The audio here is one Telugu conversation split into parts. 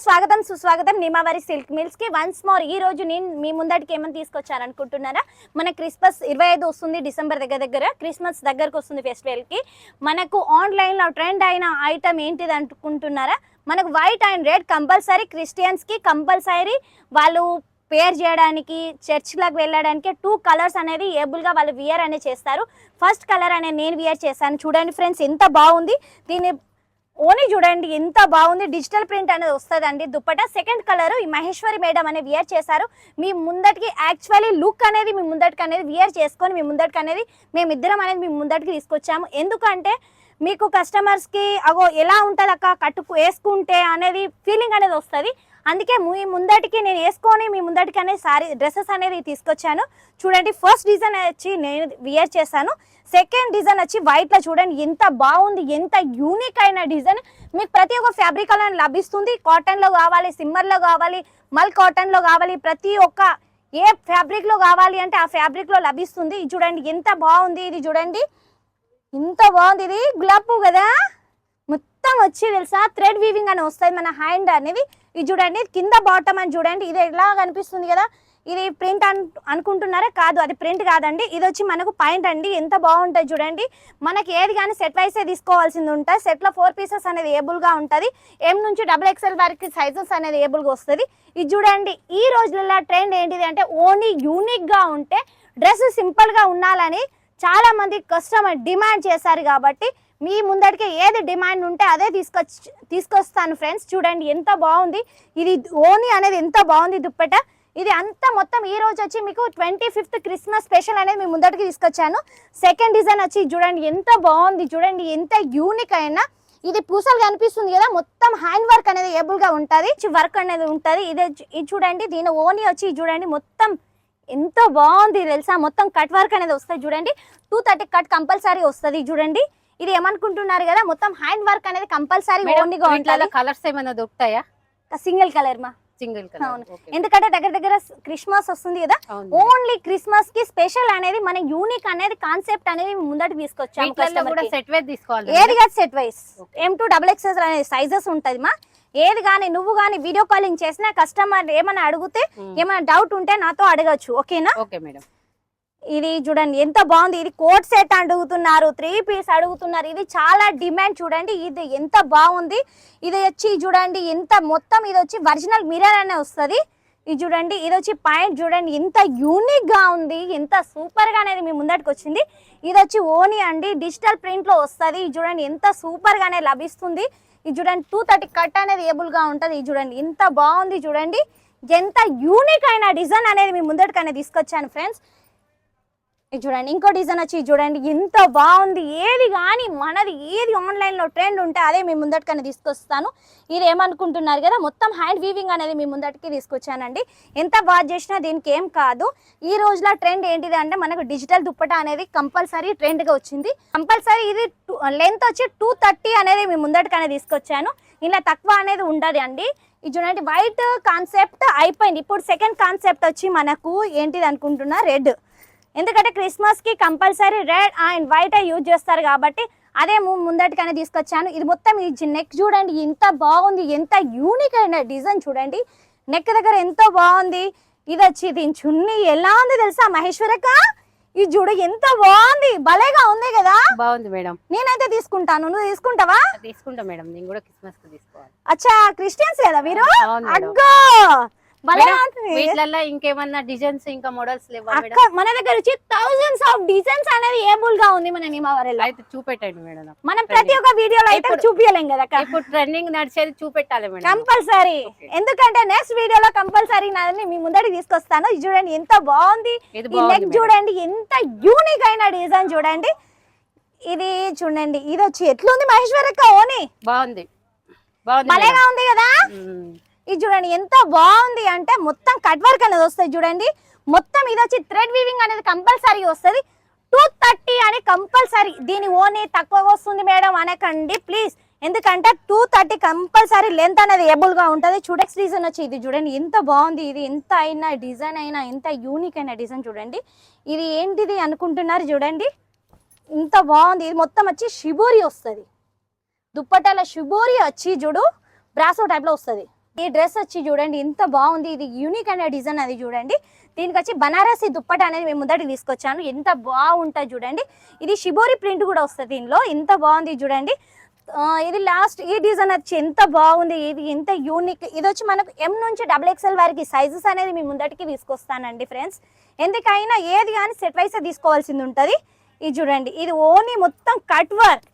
స్వాగతం సుస్వాగతం నిమావరి సిల్క్ మిల్స్ కి వన్స్ మోర్ ఈ రోజు నేను మీ ముందటికి ఏమని తీసుకొచ్చాను అనుకుంటున్నారా మన క్రిస్మస్ 25 వస్తుంది డిసెంబర్ దగ్గర క్రిస్మస్ దగ్గరకు వస్తుంది ఫెస్టివల్ కి మనకు ఆన్లైన్ లో ట్రెండ్ అయిన ఐటమ్ ఏంటిది అనుకుంటున్నారా మనకు white and red compulsory Christians కి కంపల్సరీ వాళ్ళు పేర్ చేయడానికి చర్చ్ లకు వెళ్ళడానికి 2 కలర్స్ అనేది ఏబుల్ గా వాళ్ళు వియర్ అనేది చేస్తారు ఫస్ట్ కలర్ అనేది నేను వియర్ చేశాను చూడండి ఫ్రెండ్స్ ఎంత బాగుంది దీని ఓని చూడండి ఎంత బాగుంది డిజిటల్ ప్రింట్ అనేది వస్తుందండి దుప్పట సెకండ్ కలర్ ఈ మహేశ్వరి మేడం అనేది వియర్ చేశారు మీ ముందటికి యాక్చువల్లీ లుక్ అనేది మీ ముందటికి అనేది వియర్ చేసుకొని మీ ముందటికి అనేది మేమిద్దరం అనేది మీ ముందటికి తీసుకొచ్చాము ఎందుకంటే మీకు కస్టమర్స్కి అగో ఎలా ఉంటుంది అక్క కట్టుకు వేసుకుంటే అనేది ఫీలింగ్ అనేది వస్తుంది అందుకే మీ ముందటికి నేను వేసుకొని మీ ముందటికి అనేది సారీ డ్రెస్సెస్ అనేది తీసుకొచ్చాను చూడండి ఫస్ట్ డిజైన్ వచ్చి నేను వియర్ చేశాను సెకండ్ డిజైన్ వచ్చి వైట్లో చూడండి ఎంత బాగుంది ఎంత యూనిక్ అయిన డిజైన్ మీకు ప్రతి ఒక్క ఫ్యాబ్రిక్ అనేది లభిస్తుంది కాటన్లో కావాలి సిమ్మర్లో కావాలి మల్ కాటన్లో కావాలి ప్రతి ఒక్క ఏ ఫ్యాబ్రిక్లో కావాలి అంటే ఆ ఫ్యాబ్రిక్లో లభిస్తుంది ఇది చూడండి ఎంత బాగుంది ఇది చూడండి ఇంత బాగుంది ఇది గులాబీ పువ్వు కదా మొత్తం వచ్చి తెలుసా థ్రెడ్ వీవింగ్ అని వస్తుంది మన హ్యాండ్ అనేది ఇది చూడండి కింద బాటమ్ అని చూడండి ఇది ఎలా కనిపిస్తుంది కదా ఇది ప్రింట్ అనుకుంటున్నారా కాదు అది ప్రింట్ కాదండి ఇది వచ్చి మనకు పాయింట్ అండి ఎంత బాగుంటుంది చూడండి మనకి ఏది కానీ సెట్ వైసే తీసుకోవాల్సింది ఉంటుంది సెట్లో 4 పీసెస్ అనేది ఏబుల్గా ఉంటుంది M నుంచి XXL వరకు సైజెస్ అనేది ఏబుల్గా వస్తుంది ఇది చూడండి ఈ రోజులలో ట్రెండ్ ఏంటిది అంటే ఓన్లీ యూనిక్గా ఉంటే డ్రెస్ సింపుల్గా ఉండాలని చాలా మంది కస్టమర్ డిమాండ్ చేశారు కాబట్టి మీ ముందటికి ఏది డిమాండ్ ఉంటే అదే తీసుకొస్తాను ఫ్రెండ్స్ చూడండి ఎంత బాగుంది ఇది ఓని అనేది ఎంత బాగుంది దుప్పట ఇది అంతా మొత్తం ఈ రోజు వచ్చి మీకు 25th క్రిస్మస్ స్పెషల్ అనేది మీ ముందటికి తీసుకొచ్చాను సెకండ్ డిజైన్ వచ్చి చూడండి ఎంత బాగుంది చూడండి ఎంత యూనిక్ అయినా ఇది పూసలు కనిపిస్తుంది కదా మొత్తం హ్యాండ్ వర్క్ అనేది ఏబుల్గా ఉంటుంది వర్క్ అనేది ఉంటుంది ఇది చూడండి దీని ఓని వచ్చి చూడండి మొత్తం ఎంత బాగుంది తెలుసా మొత్తం కట్ వర్క్ అనేది వస్తుంది చూడండి 230 కట్ కంపల్సరీ వస్తుంది చూడండి ఇది ఏమనుకుంటున్నారు కదా మొత్తం హ్యాండ్ వర్క్ అనేది కంపల్సరీ ఓన్లీగా ఉంటుంది కలర్స్ ఏమైనా దొరుకుతాయా సింగిల్ కలర్ మా సింగిల్ కలర్ ఎందుకంటే దగ్గర క్రిస్మస్ వస్తుంది కదా ఓన్లీ క్రిస్మస్ కి స్పెషల్ అనేది మన యూనిక్ అనేది కాన్సెప్ట్ అనేది ముందటికి తీసుకొచ్చాము సెట్ వైజ్ తీసుకోవాలి ఏది కాదు set wise M to XXL అనే సైజెస్ ఉంటది మా ఏది కానీ నువ్వు కానీ వీడియో కాలింగ్ చేసినా కస్టమర్ ఏమైనా అడిగితే ఏమైనా డౌట్ ఉంటే నాతో అడగచ్చు ఓకేనా ఓకే మేడం ఇది చూడండి ఎంత బాగుంది ఇది కోట్ సెట్ అడుగుతున్నారు 3 పీస్ అడుగుతున్నారు ఇది చాలా డిమాండ్ చూడండి ఇది ఎంత బాగుంది ఇది వచ్చి చూడండి ఎంత మొత్తం ఇది వచ్చి ఒరిజినల్ మిర్రర్ అనే వస్తుంది ఇది చూడండి ఇది వచ్చి పాయింట్ చూడండి ఎంత యూనిక్ గా ఉంది ఎంత సూపర్ గా అనేది మీ ముందటికి వచ్చింది ఇది వచ్చి ఓని అండి డిజిటల్ ప్రింట్ లో వస్తుంది ఇది చూడండి ఎంత సూపర్ గానే లభిస్తుంది ఇది చూడండి 230 కట్ అనేది ఏబుల్ గా ఉంటుంది ఇది చూడండి ఎంత బాగుంది చూడండి ఎంత యూనిక్ అయిన డిజైన్ అనేది మీ ముందటికి అనేది తీసుకొచ్చాను ఫ్రెండ్స్ ఇది చూడండి ఇంకో డిజైన్ వచ్చి చూడండి ఎంత బాగుంది ఏది కానీ మనది ఏది ఆన్లైన్లో ట్రెండ్ ఉంటే అదే మీ ముందటికనే తీసుకొస్తాను ఇది ఏమనుకుంటున్నారు కదా మొత్తం హ్యాండ్ వీవింగ్ అనేది మీ ముందటికి తీసుకొచ్చానండి ఎంత బాగా చేసినా దీనికి ఏం కాదు ఈ రోజులో ట్రెండ్ ఏంటిది అంటే మనకు డిజిటల్ దుప్పట అనేది కంపల్సరీ ట్రెండ్గా వచ్చింది కంపల్సరీ ఇది లెంత్ వచ్చి 230 అనేది మీ ముందటికనే తీసుకొచ్చాను ఇలా తక్కువ అనేది ఉండదు అండి ఇది చూడండి వైట్ కాన్సెప్ట్ అయిపోయింది ఇప్పుడు సెకండ్ కాన్సెప్ట్ వచ్చి మనకు ఏంటిది అనుకుంటున్నా రెడ్ ఎందుకంటే క్రిస్మస్కి compulsory red and white use చేస్తారు కాబట్టి అదే ముందటికనే తీసుకొచ్చాను ఇది మొత్తం ఈ నెక్ చూడండి ఎంత బాగుంది ఎంత యూనిక్ అయిన డిజైన్ చూడండి నెక్ దగ్గర ఎంతో బాగుంది ఇది వచ్చి దీని చున్నీ ఎలా ఉంది తెలుసా మహేశ్వరక్క ఇది చూడు ఎంత బాగుంది భలేగా ఉంది కదా బాగుంది మేడం నేనైతే తీసుకుంటాను నువ్వు తీసుకుంటావా తీసుకుంటా మేడం నేను కూడా క్రిస్మస్ కి తీసుకోవాలి అచ్చా క్రిస్టియన్స్ కదా మీరు అగ్గో వీటిలలో ఇంకేమన్నా డిజైన్స్ ఇంకా మోడల్స్ లేవా మేడం మన దగ్గర వచ్చి థౌసండ్స్ ఆఫ్ డిజైన్స్ అనేది ఏబుల్ గా ఉంది మన నిమావరిలో అయితే చూపెట్టండి మేడం మనం ప్రతి ఒక్క వీడియోలో అయితే చూపియలేం కదా ఇప్పుడు ట్రెండింగ్ నడిచేది చూపెట్టాలి మేడం కంపల్సరీ ఎందుకంటే నెక్స్ట్ వీడియోలో కంపల్సరీ నాని మీ ముందరికి తీసుకొస్తాను ఇది చూడండి ఎంత బాగుంది ఈ నెక్ చూడండి ఎంత యూనిక్ అయిన డిజైన్ చూడండి ఇది చూడండి ఇది వచ్చి ఎట్లుంది మహేశ్వరక్క ఓని బాగుంది బాగుంది భలేగా ఉంది కదా ఇది చూడండి ఎంత బాగుంది అంటే మొత్తం కట్ వర్క్ అనేది వస్తుంది చూడండి మొత్తం ఇది వచ్చి థ్రెడ్ వీవింగ్ అనేది కంపల్సరీ వస్తుంది 230 అని కంపల్సరీ దీని ఓని తక్కువ వస్తుంది మేడం అనకండి ప్లీజ్ ఎందుకంటే 230 కంపల్సరీ లెంత్ అనేది ఏబుల్ గా ఉంటుంది చూడెక్స్ డిజైన్ వచ్చి ఇది చూడండి ఎంత బాగుంది ఇది ఎంత అయినా డిజైన్ అయినా ఎంత యూనిక్ అయిన డిజైన్ చూడండి ఇది ఏంటిది అనుకుంటున్నారు చూడండి ఇంత బాగుంది ఇది మొత్తం వచ్చి షిబోరి వస్తుంది దుప్పటాల షిబోరి వచ్చి చూడు బ్రాసో టైప్ లో వస్తుంది ఈ డ్రెస్ వచ్చి చూడండి ఎంత బాగుంది, ఇది యూనిక్ అనే డిజైన్ అది చూడండి. దీనికి వచ్చి బనారసి దుప్పట అనేది మేము ముందటికి తీసుకొచ్చాను, ఎంత బాగుంటుంది చూడండి. ఇది షిబోరి ప్రింట్ కూడా వస్తుంది దీనిలో, ఎంత బాగుంది చూడండి. ఇది లాస్ట్ ఈ డిజైన్ వచ్చి ఎంత బాగుంది, ఇది ఎంత యూనిక్. ఇది వచ్చి మనకు M నుంచి XXL వరకు సైజెస్ అనేది మీ ముందటికి తీసుకొస్తానండి ఫ్రెండ్స్. ఎందుకైనా ఏది కానీ సెట్ వైస్ తీసుకోవాల్సింది ఉంటుంది. ఇది చూడండి, ఇది ఓన్లీ మొత్తం కట్ వర్క్.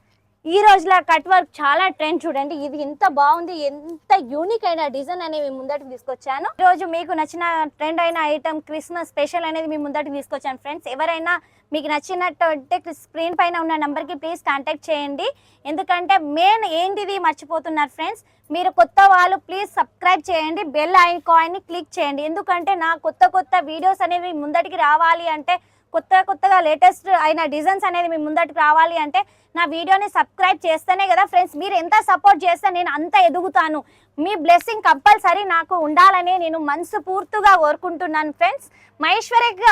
ఈ రోజుల కట్ వర్క్ చాలా ట్రెండ్ చూడండి. ఇది ఎంత బాగుంది, ఎంత యూనిక్ అయిన డిజైన్ అనేది మీ ముందటికి తీసుకొచ్చాను. ఈ రోజు మీకు నచ్చిన ట్రెండ్ అయిన ఐటమ్ క్రిస్మస్ స్పెషల్ అనేది మీ ముందటికి తీసుకొచ్చాను ఫ్రెండ్స్. ఎవరైనా మీకు నచ్చినట్టు అంటే స్క్రీన్ పైన ఉన్న నెంబర్కి ప్లీజ్ కాంటాక్ట్ చేయండి. ఎందుకంటే మెయిన్ ఏంటిది మర్చిపోతున్నారు ఫ్రెండ్స్, మీరు కొత్త వాళ్ళు ప్లీజ్ సబ్స్క్రైబ్ చేయండి, బెల్ ఐకాన్ని క్లిక్ చేయండి. ఎందుకంటే నా కొత్త వీడియోస్ అనేవి ముందటికి రావాలి అంటే, కొత్తగా లేటెస్ట్ అయిన డిజైన్స్ అనేది మీ ముందటికి రావాలి అంటే నా వీడియోని సబ్స్క్రైబ్ చేస్తేనే కదా ఫ్రెండ్స్. మీరు ఎంత సపోర్ట్ చేస్తే నేను అంత ఎదుగుతాను. మీ బ్లెస్సింగ్ కంపల్సరీ నాకు ఉండాలని నేను మనసు పూర్తిగా కోరుకుంటున్నాను ఫ్రెండ్స్. మహేశ్వరక్క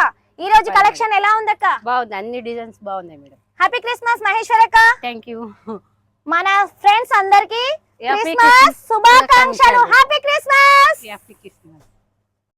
ఈ రోజు కలెక్షన్ ఎలా ఉందక్క? బాగుంది, అన్ని డిజైన్స్ బాగున్నాయి మేడం. హ్యాపీ క్రిస్మస్ మహేశ్వరక్క. Thank you. మన ఫ్రెండ్స్ అందరికి Happy క్రిస్మస్ శుభాకాంక్షలు. Happy Christmas. Happy Christmas.